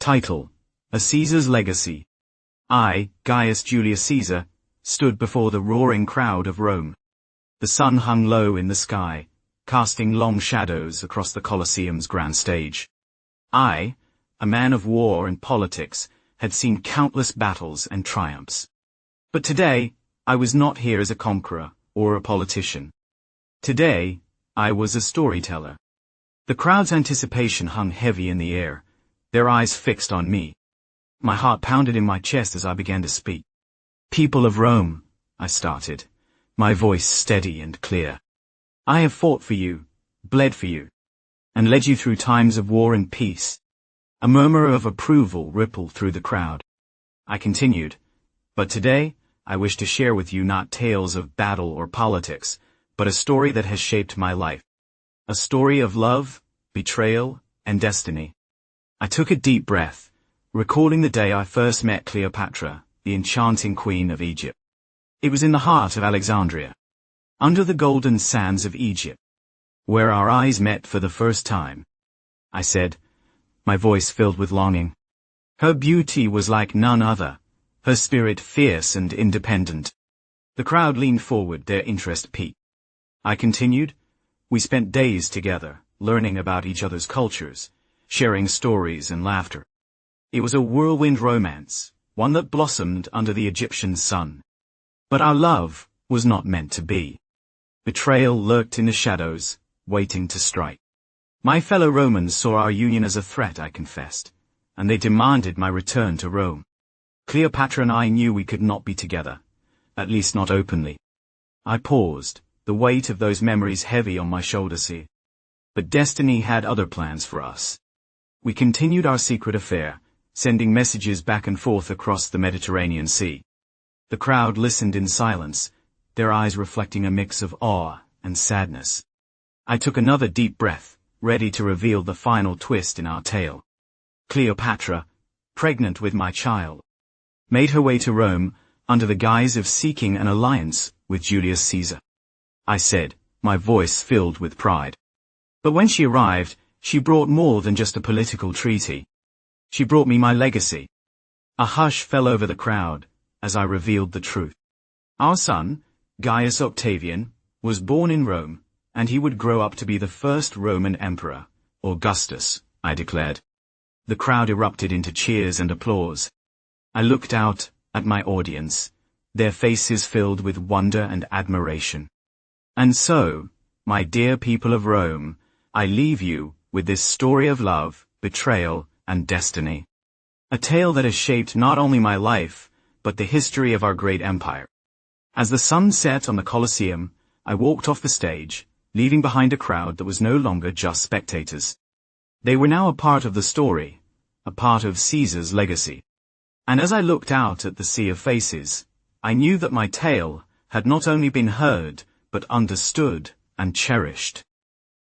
Title: A Caesar's Legacy. I, Gaius Julius Caesar, stood before the roaring crowd of Rome. The sun hung low in the sky, casting long shadows across the Colosseum's grand stage. I, a man of war and politics, had seen countless battles and triumphs. But today, I was not here as a conqueror or a politician. Today, I was a storyteller. The crowd's anticipation hung heavy in the air, their eyes fixed on me. My heart pounded in my chest as I began to speak. "People of Rome," I started, my voice steady and clear. "I have fought for you, bled for you, and led you through times of war and peace." A murmur of approval rippled through the crowd. I continued, "But today, I wish to share with you not tales of battle or politics, but a story that has shaped my life. A story of love, betrayal, and destiny." I took a deep breath, recalling the day I first met Cleopatra, the enchanting queen of Egypt. It was in the heart of Alexandria, under the golden sands of Egypt, where our eyes met for the first time. I said, my voice filled with longing. Her beauty was like none other, her spirit fierce and independent. The crowd leaned forward, their interest piqued. I continued, "We spent days together, learning about each other's cultures, sharing stories and laughter. It was a whirlwind romance, one that blossomed under the Egyptian sun. But our love was not meant to be. Betrayal lurked in the shadows, waiting to strike. My fellow Romans saw our union as a threat, I confessed, and they demanded my return to Rome. Cleopatra and I knew we could not be together, at least not openly." I paused, the weight of those memories heavy on my shoulders. But destiny had other plans for us. We continued our secret affair, sending messages back and forth across the Mediterranean Sea. The crowd listened in silence, their eyes reflecting a mix of awe and sadness. I took another deep breath, ready to reveal the final twist in our tale. Cleopatra, pregnant with my child, made her way to Rome under the guise of seeking an alliance with Julius Caesar. I said, my voice filled with pride. But when she arrived, she brought more than just a political treaty. She brought me my legacy. A hush fell over the crowd as I revealed the truth. Our son, Gaius Octavian, was born in Rome, and he would grow up to be the first Roman emperor, Augustus, I declared. The crowd erupted into cheers and applause. I looked out at my audience, their faces filled with wonder and admiration. And so, my dear people of Rome, I leave you with this story of love, betrayal, and destiny. A tale that has shaped not only my life, but the history of our great empire. As the sun set on the Colosseum, I walked off the stage, leaving behind a crowd that was no longer just spectators. They were now a part of the story, a part of Caesar's legacy. And as I looked out at the sea of faces, I knew that my tale had not only been heard, but understood and cherished.